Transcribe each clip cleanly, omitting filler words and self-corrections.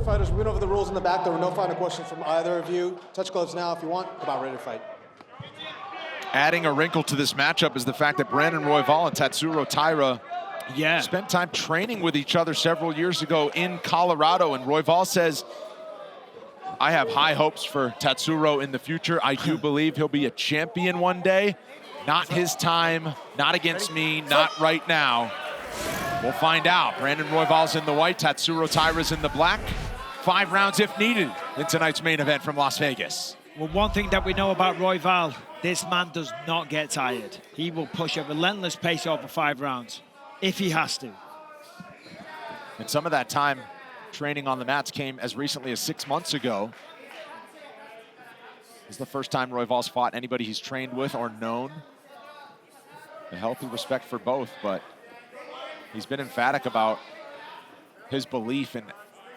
fighters. We went over the rules in the back. There were no final questions from either of you. Touch gloves now if you want. Come on, ready to fight. Adding a wrinkle to this matchup is the fact that Brandon Royval and Tatsuro Taira spent time training with each other several years ago in Colorado, and Royval says, I have high hopes for Tatsuro in the future. I do believe he'll be a champion one day. Not his time, not against me, not right now. We'll find out. Brandon Royval's in the white, Tatsuro Taira's in the black. 5 rounds if needed in tonight's main event from Las Vegas. Well, one thing that we know about Royval, this man does not get tired. He will push a relentless pace over 5 rounds, if he has to. And some of that time training on the mats came as recently as 6 months ago. This is the first time Royval's fought anybody he's trained with or known. A healthy respect for both, but he's been emphatic about his belief in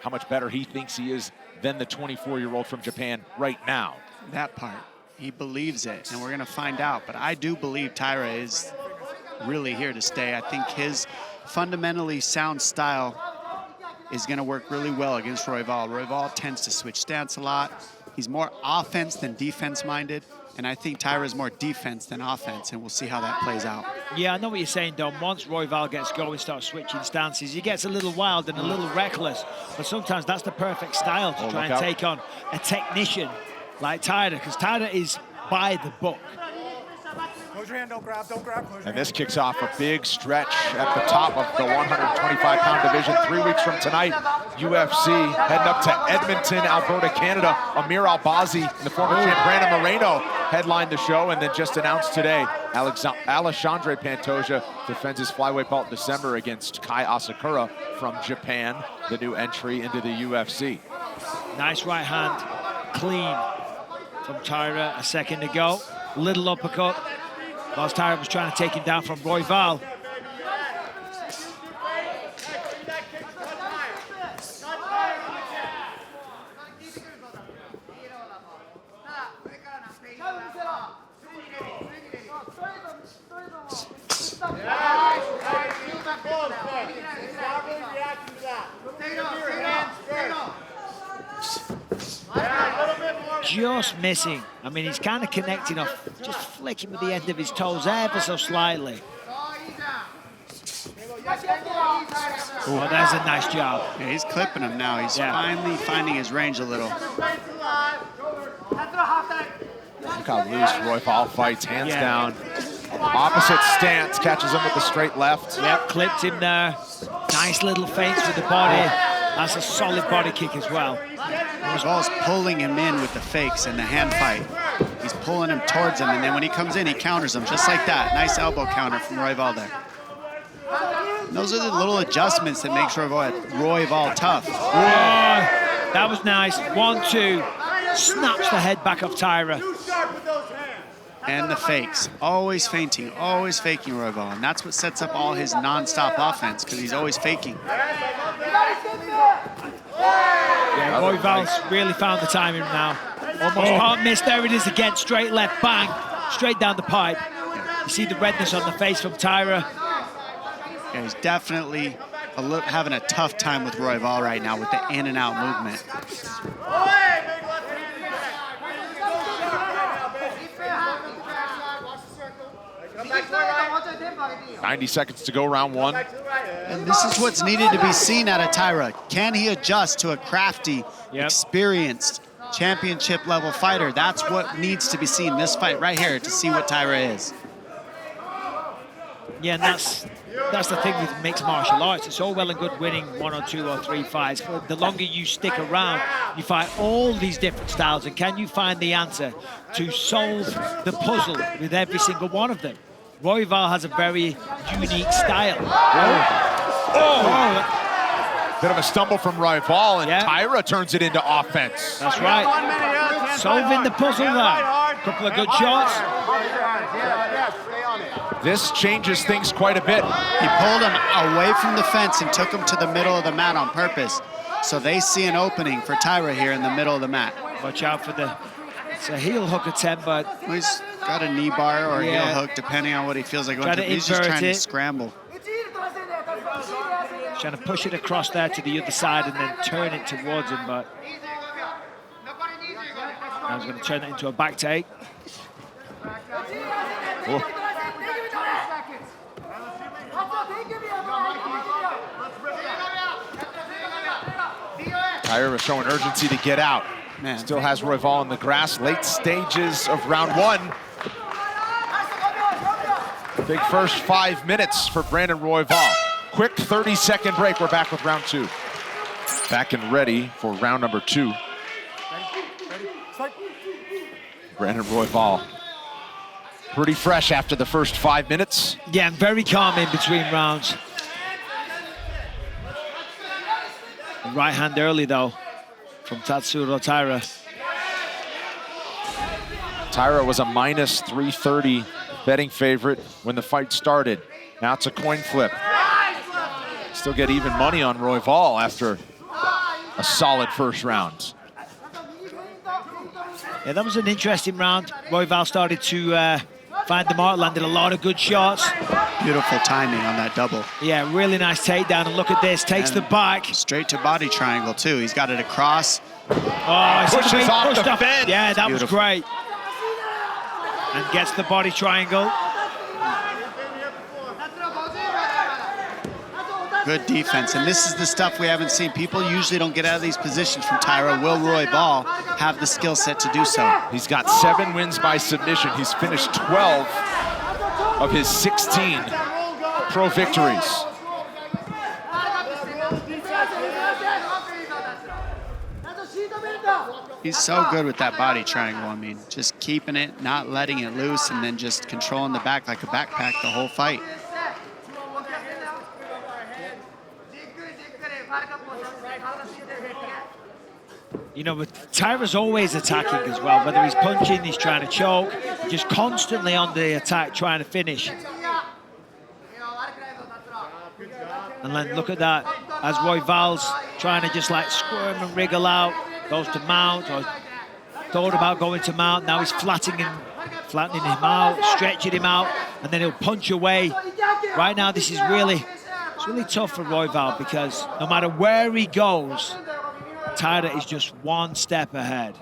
how much better he thinks he is than the 24-year-old from Japan right now. That part, he believes it, and we're gonna find out. But I do believe Taira is really here to stay. I think his fundamentally sound style is gonna work really well against Royval. Royval tends to switch stance a lot. He's more offense than defense minded. And I think Taira's more defense than offense, and we'll see how that plays out. Yeah, I know what you're saying, Dom. Once Royval gets going, starts switching stances, he gets a little wild and a little reckless. But sometimes that's the perfect style to try and take on a technician like Taira, because Taira is by the book. Close your hand, don't grab, don't grab. And this kicks off a big stretch at the top of the 125-pound division. 3 weeks from tonight, UFC heading up to Edmonton, Alberta, Canada. Amir Albazi and the former champ Brandon Moreno headlined the show, and then just announced today, Alexandre Pantoja defends his flyweight belt in December against Kai Asakura from Japan, the new entry into the UFC. Nice right hand, clean from Taira a second ago. Little uppercut. Whilst Taira was trying to take him down from Royval. Just missing. I mean, he's kind of connecting off, just flicking with the end of his toes ever so slightly. Oh, that's a nice job. Yeah, he's clipping him now. He's finally finding his range a little. Look how loose Royval fights, hands down. Opposite stance, catches him with the straight left. Yep, clipped him there. Nice little feints with the body. That's a solid body kick as well. Royval's pulling him in with the fakes and the hand fight. He's pulling him towards him, and then when he comes in, he counters him just like that. Nice elbow counter from Royval there. And those are the little adjustments that makes Royval tough. Oh, that was nice. 1-2. Snaps the head back of Taira. And the fakes. Always feinting, always faking Royval. And that's what sets up all his non-stop offense, because he's always faking. Yeah, Royval's really found the timing now. Almost can't miss. There it is again. Straight left, bang. Straight down the pipe. You see the redness on the face from Taira. Yeah, he's definitely having a tough time with Royval right now with the in and out movement. 90 seconds to go, round 1. And this is what's needed to be seen out of Taira. Can he adjust to a crafty, experienced, championship-level fighter? That's what needs to be seen this fight right here to see what Taira is. Yeah, and that's the thing with mixed martial arts. It's all well and good winning 1 or 2 or 3 fights, but the longer you stick around, you fight all these different styles, and can you find the answer to solve the puzzle with every single one of them? Royval has a very unique style. Bit of a stumble from Royval, and Taira turns it into offense. That's right. Solving the puzzle there. Couple of good shots. This changes things quite a bit. He pulled him away from the fence and took him to the middle of the mat on purpose. So they see an opening for Taira here in the middle of the mat. Watch out for it's a heel hook attempt, but he's got a knee bar or a heel hook, depending on what he feels like going to. He's just trying to scramble. trying to push it across there to the other side and then turn it towards him, but I was going to turn it into a back take. Oh. Taira showing urgency to get out. Man. Still has Royval in the grass. Late stages of round one. Big first 5 minutes for Brandon Royval. Quick 30-second break. We're back with round two. Back and ready for round number two. Brandon Royval. Pretty fresh after the first 5 minutes. Yeah, and very calm in between rounds. Right hand early, though, from Tatsuro Taira. Taira was a minus 330 betting favorite when the fight started. Now it's a coin flip. Still get even money on Royval after a solid first round. Yeah, that was an interesting round. Royval started to find the mark, landed a lot of good shots. Beautiful timing on that double. Yeah, really nice takedown, and look at this, takes the back. Straight to body triangle, too. He's got it across. Oh, Pushes off the fence. Yeah, that was Beautiful. great. And gets the body triangle. Good defense, and this is the stuff we haven't seen. People usually don't get out of these positions from Taira. Will Royval have the skill set to do so? He's got 7 wins by submission. He's finished 12 of his 16 pro victories. He's so good with that body triangle. I mean, just keeping it, not letting it loose, and then just controlling the back like a backpack the whole fight. You know, but Taira's always attacking as well. Whether he's punching, he's trying to choke, just constantly on the attack, trying to finish. And then look at that, as Royval's trying to just like squirm and wriggle out, goes to mount, or thought about going to mount. Now he's flattening him out, stretching him out, and then he'll punch away. Right now, this is really tough for Royval, because no matter where he goes, Taira is just one step ahead.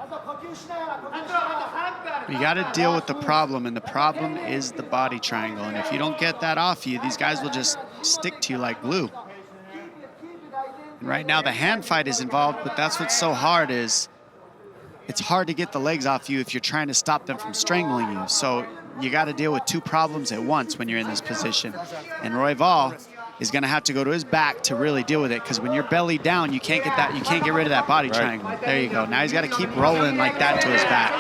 You got to deal with the problem, and the problem is the body triangle. And if you don't get that off you, these guys will just stick to you like glue. And right now, the hand fight is involved, but that's what's so hard is it's hard to get the legs off you if you're trying to stop them from strangling you. So you got to deal with two problems at once when you're in this position. And Royval is going to have to go to his back to really deal with it, because when you're belly down, you can't get rid of that body triangle. There you go. Now he's got to keep rolling like that to his back.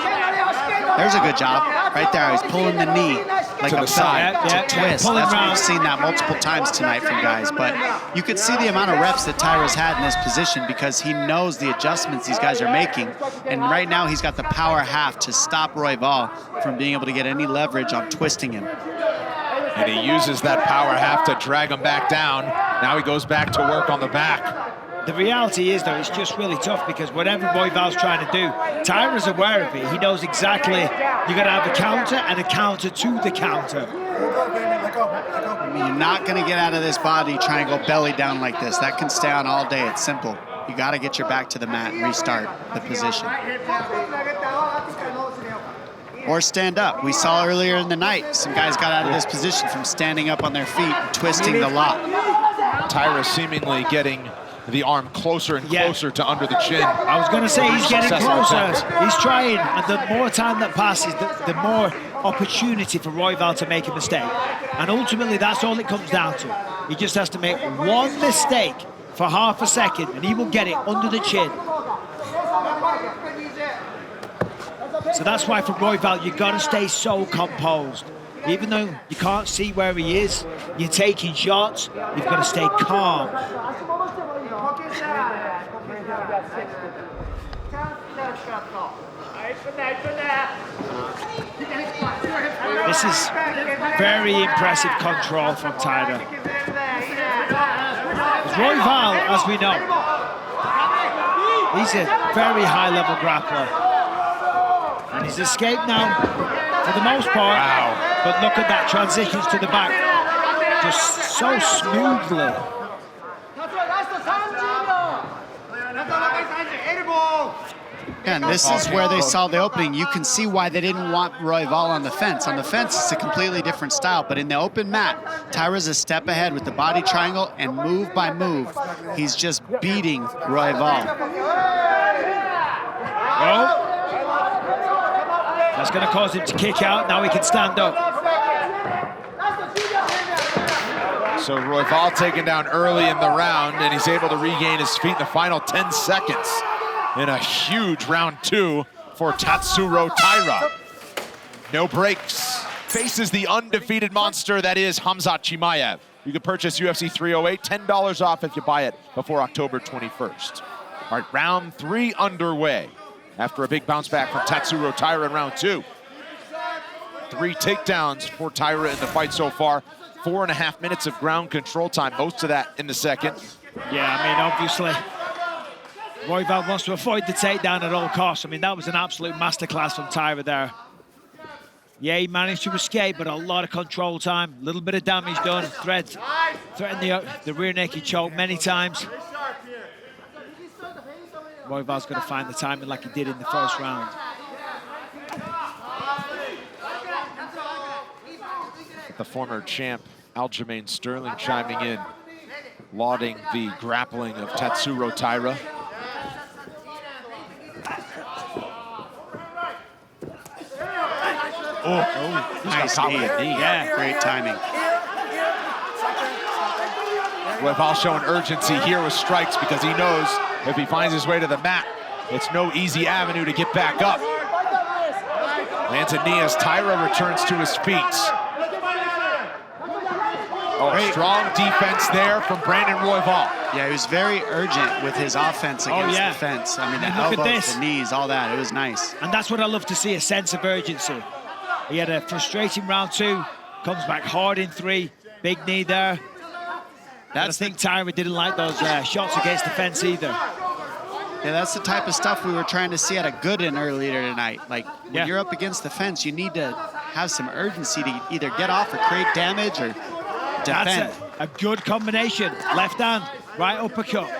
There's a good job right there. He's pulling the knee like to a the side. to twist. That's what we've seen that multiple times tonight from guys. But you could see the amount of reps that Taira's had in this position, because he knows the adjustments these guys are making. And right now he's got the power half to stop Royval from being able to get any leverage on twisting him. And he uses that power half to drag him back down. Now he goes back to work on the back. The reality is, though, it's just really tough, because whatever Royval's trying to do, Taira's aware of it. He knows exactly you got to have a counter and a counter to the counter. I mean, you're not going to get out of this body triangle belly down like this. That can stay on all day. It's simple. You got to get your back to the mat and restart the position. Or stand up. We saw earlier in the night, some guys got out of this position from standing up on their feet and twisting the lock. Taira seemingly getting the arm closer and closer to under the chin. I was going to say he's getting closer. Attempt. He's trying, and the more time that passes, the more opportunity for Royval to make a mistake. And ultimately, that's all it comes down to. He just has to make one mistake for half a second, and he will get it under the chin. So that's why for Royval, you've got to stay so composed. Even though you can't see where he is, you're taking shots, you've got to stay calm. This is very impressive control from Taira. Royval, as we know, he's a very high-level grappler. And he's escaped now, for the most part. Wow. But look at that, transitions to the back. Just so smoothly. And this is where they saw the opening. You can see why they didn't want Royval on the fence. On the fence, it's a completely different style, but in the open mat, Taira's a step ahead with the body triangle, and move by move, he's just beating Royval. Oh. That's going to cause him to kick out. Now he can stand up. So Royval taken down early in the round, and he's able to regain his feet in the final 10 seconds in a huge round 2 for Tatsuro Taira. No breaks. Faces the undefeated monster that is Khamzat Chimaev. You can purchase UFC 308, $10 off if you buy it before October 21st. All right, round 3 underway after a big bounce back from Tatsuro Taira in round 2. 3 takedowns for Taira in the fight so far. 4.5 minutes of ground control time, most of that in the second. Yeah, I mean, obviously, Royval wants to avoid the takedown at all costs. I mean, that was an absolute masterclass from Taira there. Yeah, he managed to escape, but a lot of control time, a little bit of damage done. Threatened the rear naked choke many times. Royval's going to find the timing like he did in the first round. The former champ, Aljamain Sterling, chiming in, lauding the grappling of Tatsuro Taira. Nice knee. Yeah, great timing. Royval showing urgency here with strikes because he knows if he finds his way to the mat, it's no easy avenue to get back up. Lands a knee as Taira returns to his feet. Oh, strong defense there from Brandon Royval. Yeah, he was very urgent with his offense against the fence. I mean, the elbows, the knees, all that. It was nice. And that's what I love to see, a sense of urgency. He had a frustrating round 2, comes back hard in 3, big knee there. I think Taira didn't like those shots against the fence either. Yeah, that's the type of stuff we were trying to see out of Gooden earlier tonight. Like, when you're up against the fence, you need to have some urgency to either get off or create damage or defend. That's a good combination. Left hand, right uppercut.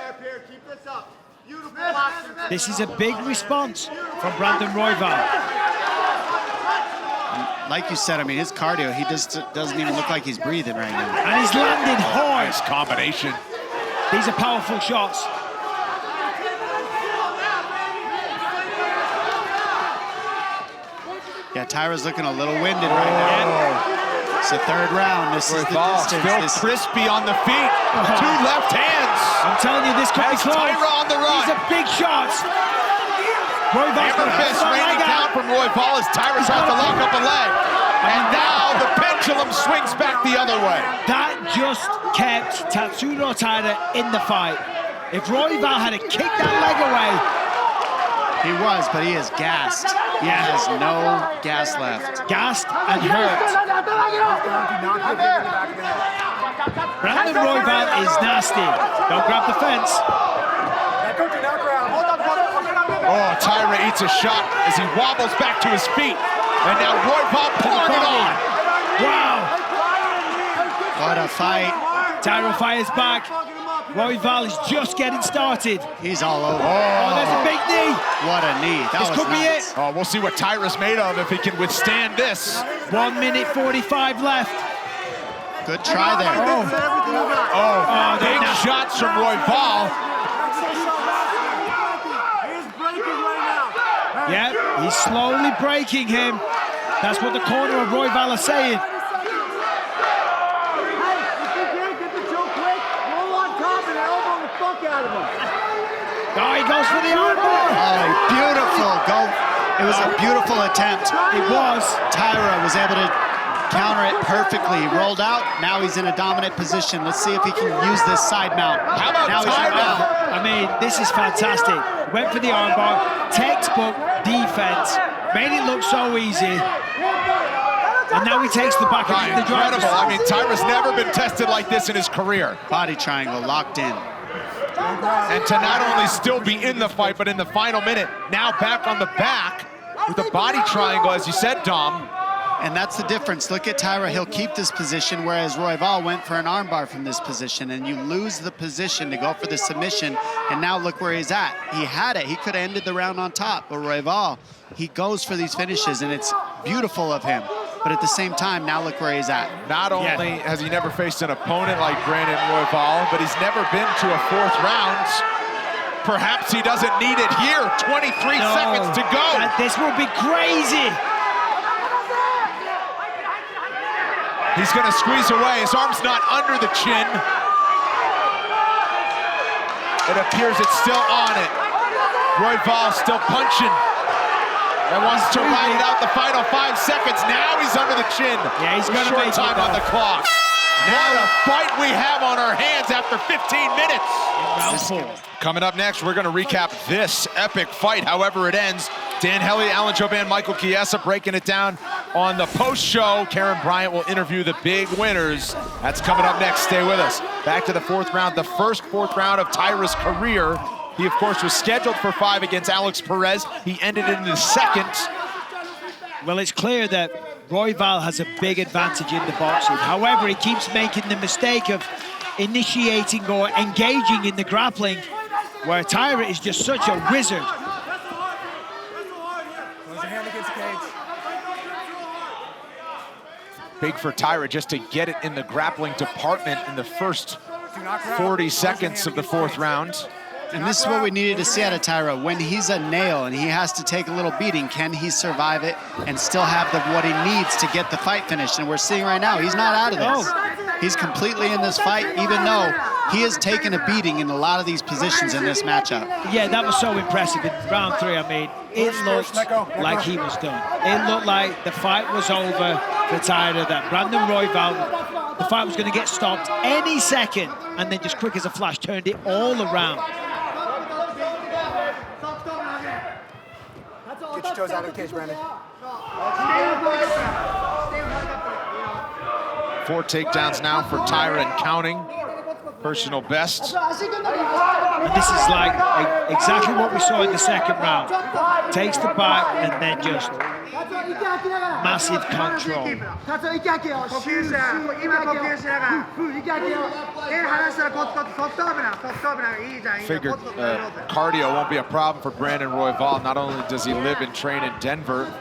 This is a big response from Brandon Royval. Like you said, I mean, his cardio, he just doesn't even look like he's breathing right now. And he's landed hard. Nice combination. These are powerful shots. Yeah, Taira's looking a little winded right now. It's the 3rd round. This is the distance. Still crispy on the feet. 2 left hands. I'm telling you, this could be close. Taira on the run. These are big shots. Royval's Hammer fist raining down from Royval as Taira tries to lock up a leg. And now the pendulum swings back the other way. That just kept Tatsuro Taira in the fight. If Royval had kicked that leg away. He was, but he is gassed. He has no gas left. Gassed and hurt. Brandon Royval is nasty. Don't grab the fence. Oh, Taira eats a shot as he wobbles back to his feet. And now Royval pulling it on. Wow. What a fight. Taira fires back. Royval is just getting started. He's all over. Oh, there's a big knee. What a knee. That This could be it. Oh, we'll see what Taira's made of if he can withstand this. 1 minute 45 left. Good try there. Big shots from Royval. Yeah, he's slowly breaking him. That's what the corner of Royval are saying. Oh, he goes for the armbar. Oh, beautiful go. It was a beautiful attempt. It was. Taira was able to counter it perfectly. He rolled out. Now he's in a dominant position. Let's see if he can use this side mount. How about now Taira? I mean, this is fantastic. Went for the armbar. Textbook defense. Made it look so easy. And now he takes the back of the driver. Incredible. I mean, Taira's never been tested like this in his career. Body triangle locked in. And to not only still be in the fight, but in the final minute, now back on the back with the body triangle, as you said, Dom. And that's the difference. Look at Taira, he'll keep this position, whereas Royval went for an armbar from this position, and you lose the position to go for the submission, and now look where he's at. He had it, he could have ended the round on top, but Royval, he goes for these finishes, and it's beautiful of him. But at the same time, now look where he's at. Not only has he never faced an opponent like Brandon Royval, but he's never been to a 4th round. Perhaps he doesn't need it here. 23 seconds to go. This will be crazy. He's going to squeeze away. His arm's not under the chin. It appears it's still on it. Royval still punching. And wants to ride it out the final 5 seconds. Now he's under the chin. Yeah, he's going to make short time on the clock. Now the fight we have on our hands after 15 minutes. Round 4. Coming up next, we're going to recap this epic fight, however it ends. Dan Hellie, Alan Joban, Michael Chiesa breaking it down on the post-show. Karen Bryant will interview the big winners. That's coming up next. Stay with us. Back to the 4th round, the first 4th round of Taira's career. He, of course, was scheduled for 5 against Alex Perez. He ended in the 2nd. Well, it's clear that Royval has a big advantage in the boxing. However, he keeps making the mistake of initiating or engaging in the grappling, where Taira is just such a wizard. Big for Taira just to get it in the grappling department in the first 40 seconds of the 4th round. And this is what we needed to see out of Taira. When he's a nail and he has to take a little beating, can he survive it and still have what he needs to get the fight finished? And we're seeing right now, he's not out of this. He's completely in this fight, even though he has taken a beating in a lot of these positions in this matchup. Yeah, that was so impressive in round 3. I mean, it looked like he was done. It looked like the fight was over for Taira, that Brandon Royval, the fight was going to get stopped any second, and then just quick as a flash, turned it all around. Get your toes out of the cage, Brandon. 4 takedowns now for Taira and counting. Personal best. And this is like exactly what we saw in the 2nd round. Takes the back and then just massive control. Figured cardio won't be a problem for Brandon Royval. Not only does he live and train in Denver,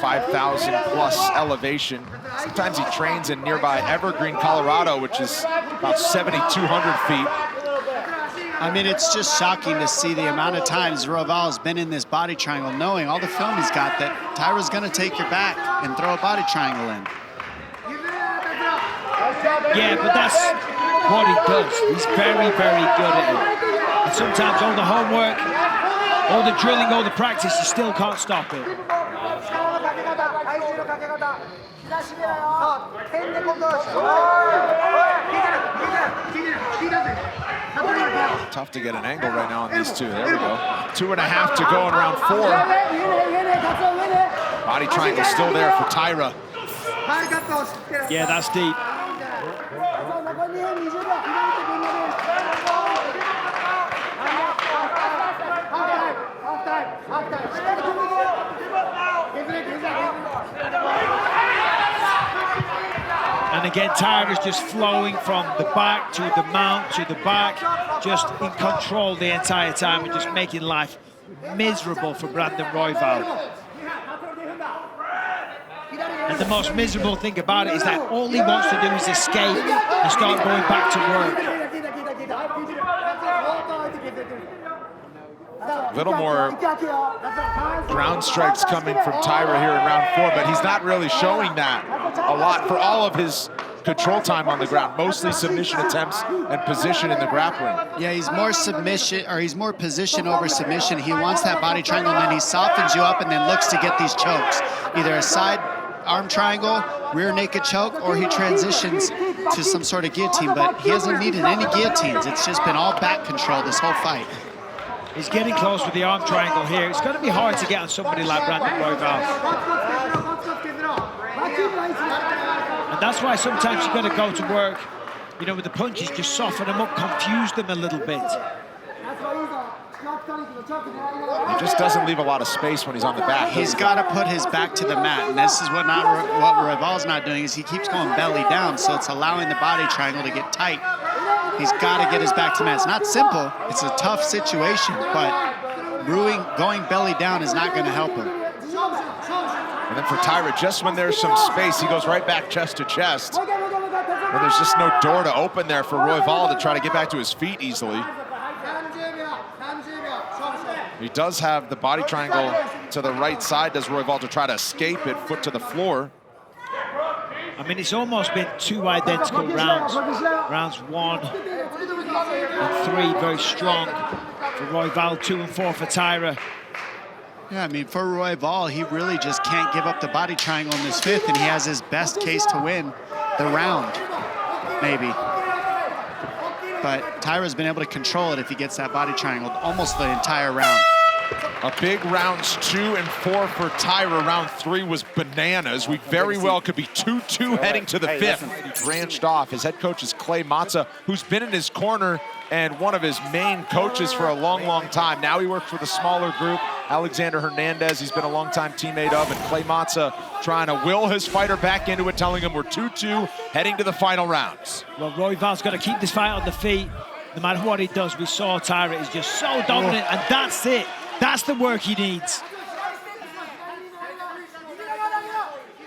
5,000 plus elevation. Sometimes he trains in nearby Evergreen, Colorado, which is about 7,200 feet. I mean, it's just shocking to see the amount of times Royval has been in this body triangle, knowing all the film he's got, that Taira's going to take your back and throw a body triangle in. Yeah, but that's what he does. He's very, very good at it. And sometimes all the homework, all the drilling, all the practice, you still can't stop it. Tough to get an angle right now on these two. There we go. 2.5 to go in round 4. Body triangle still there for Taira. Yeah, that's deep. And again, Taira is just flowing from the back to the mount to the back, just in control the entire time and just making life miserable for Brandon Royval. And the most miserable thing about it is that all he wants to do is escape and start going back to work. A little more ground strikes coming from Taira here in round 4, but he's not really showing that a lot for all of his control time on the ground, mostly submission attempts and position in the grappling. Yeah, he's more submission, or he's more position over submission. He wants that body triangle, and then he softens you up and then looks to get these chokes. Either a side arm triangle, rear naked choke, or he transitions to some sort of guillotine, but he hasn't needed any guillotines. It's just been all back control this whole fight. He's getting close with the arm triangle here. It's going to be hard to get on somebody like Brandon Royval. And that's why sometimes you've got to go to work, you know, with the punches, just soften them up, confuse them a little bit. He just doesn't leave a lot of space when he's on the back. He's got to put his back to the mat, and this is what Royval's not doing, is he keeps going belly down, so it's allowing the body triangle to get tight. He's got to get his back to the mat. It's not simple. It's a tough situation, but going belly down is not going to help him. And then for Taira, just when there's some space, he goes right back chest to chest. And there's just no door to open there for Royval to try to get back to his feet easily. He does have the body triangle to the right side, does Royval, to try to escape it, foot to the floor. I mean, it's almost been two identical rounds. Rounds 1 and 3 very strong for Royval, 2 and 4 for Taira. Yeah, I mean, for Royval, he really just can't give up the body triangle in this 5th, and he has his best case to win the round, maybe. But Taira's been able to control it if he gets that body triangle almost the entire round. A big rounds 2 and 4 for Taira. Round 3 was bananas. We very well could be 2-2 heading to the 5th. He branched off. His head coach is Clay Matza, who's been in his corner and one of his main coaches for a long, long time. Now he works with a smaller group. Alexander Hernandez, he's been a longtime teammate of, and Clay Matza trying to will his fighter back into it, telling him we're 2-2 heading to the final rounds. Well, Royval's got to keep this fight on the feet. No matter what he does, we saw Taira is just so dominant, and that's it. That's the work he needs.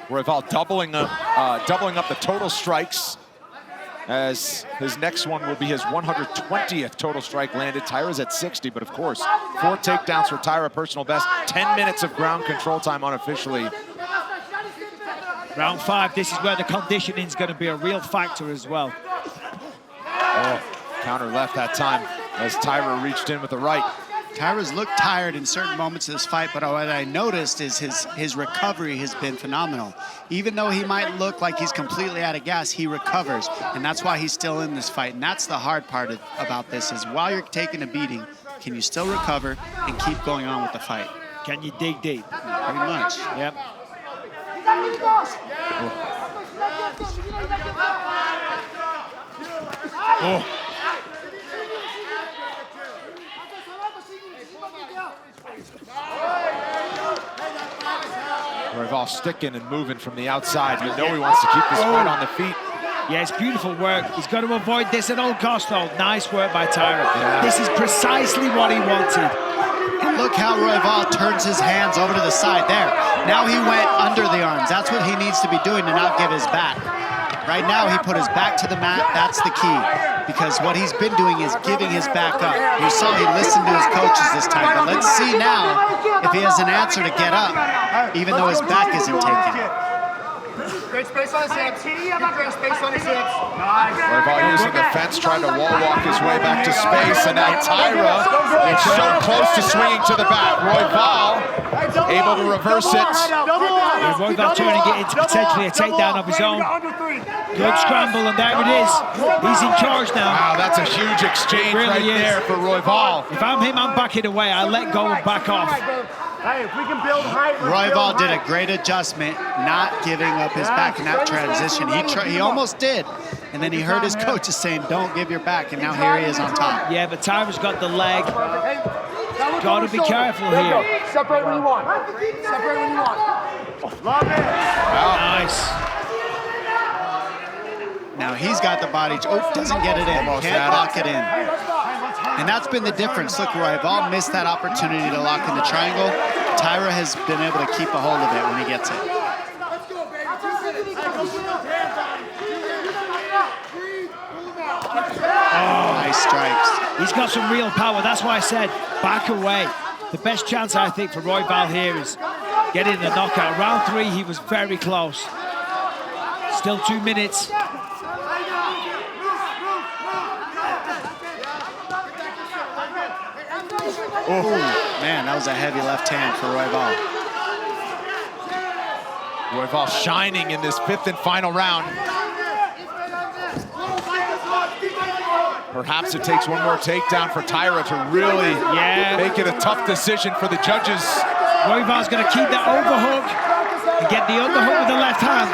Royval doubling up the total strikes, as his next one will be his 120th total strike landed. Taira's at 60, but of course, 4 takedowns for Taira, personal best. 10 minutes of ground control time unofficially. Round 5, this is where the conditioning is going to be a real factor as well. Oh, counter left that time as Taira reached in with the right. Taira's looked tired in certain moments of this fight, but what I noticed is his recovery has been phenomenal. Even though he might look like he's completely out of gas, he recovers, and that's why he's still in this fight. And that's the hard part about this, is while you're taking a beating, can you still recover and keep going on with the fight? Can you dig deep? Pretty much. Yep. Oh. Royval sticking and moving from the outside. You know he wants to keep this fight on the feet. Yeah, it's beautiful work. He's got to avoid this at all costs, though. Nice work by Taira. Yeah. This is precisely what he wanted. And look how Royval turns his hands over to the side there. Now he went under the arms. That's what he needs to be doing to not give his back. Right now, he put his back to the mat. That's the key. Because what he's been doing is giving his back up. You saw he listened to his coaches this time. But let's see now if he has an answer to get up, even though his back isn't taken. Great space on his hips. Great space on his hips. Royval using the fence, trying to wall walk his way back to space, and now Taira is so close to swinging to the back. Royval able to reverse it. And Royval turning it into potentially a takedown of his own. Good scramble, and there it is. He's in charge now. Wow, that's a huge exchange right there for Royval. If I'm him, I'm backing away. I let go and back off. Hey, if we can build height, Royval did a great adjustment, not giving up his back in that transition. He almost did, and then he heard his coaches saying, "Don't give your back," and now here he is on top. Yeah, but Taira's got the leg. Got to be careful here. Separate when you want. Separate when you want. Love it. Nice. Now he's got the body. Oh, doesn't get it in. Can't lock it in. And that's been the difference. Look, Royval missed that opportunity to lock in the triangle. Taira has been able to keep a hold of it when he gets it. Oh, nice strikes. He's got some real power. That's why I said back away. The best chance, I think, for Royval here is getting the knockout. Round 3, he was very close. Still 2 minutes. Oh, man, that was a heavy left hand for Royval. Royval shining in this 5th and final round. Perhaps it takes one more takedown for Taira to really make it a tough decision for the judges. Royval's going to keep that overhook and get the underhook with the left hand.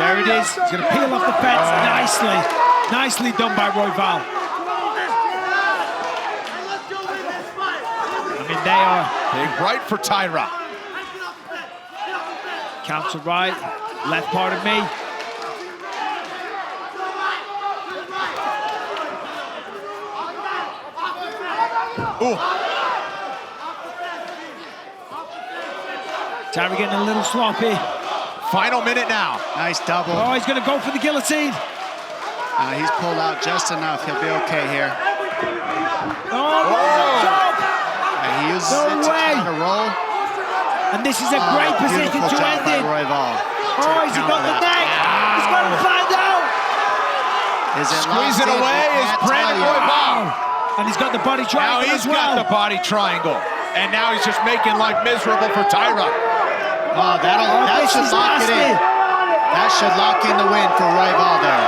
There it is. He's going to peel off the fence nicely. Nicely done by Royval. mean, they are. Big right for Taira. Counter right, left part of me. Ooh. Taira getting a little sloppy. Final minute now. Nice double. Oh, he's going to go for the guillotine. He's pulled out just enough. He'll be okay here. He uses it to counter roll. And this is a great position to end in. Royval. Oh, he's got the neck. He's going to find out. Is it Squeezing away is Brandon Royval. And he's got the body triangle. Now he's as well. got the body triangle. And now he's just making life miserable for Taira. Oh, that should lock it in. That should lock in the win for Royval there.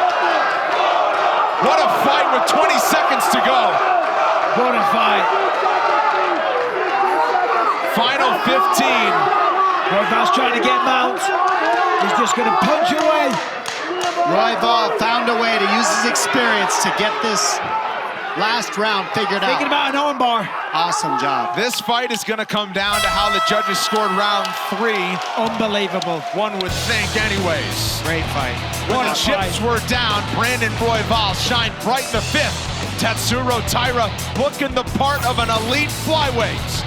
What a fight with 20 seconds to go. What a fight. Final 15. Royval's trying to get Mount. He's just going to punch away. Royval found a way to use his experience to get this last round figured out. Thinking about an arm bar. Awesome job. This fight is going to come down to how the judges scored round 3. Unbelievable. One would think anyways. Great fight. When the chips were down, Brandon Royval shined bright in the 5th. Tatsuro Taira looking the part of an elite flyweight.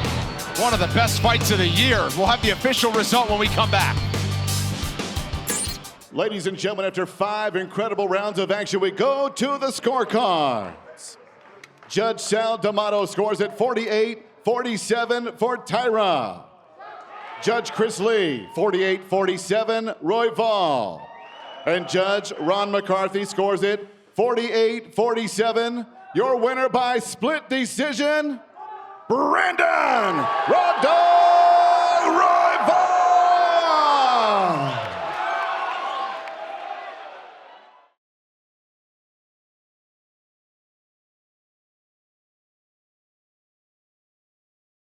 One of the best fights of the year. We'll have the official result when we come back. Ladies and gentlemen, after 5 incredible rounds of action, we go to the scorecards. Judge Sal D'Amato scores at 48-47 for Taira. Judge Chris Lee, 48-47, Royval. And Judge Ron McCarthy scores it 48-47. Your winner by split decision, Brandon Royval.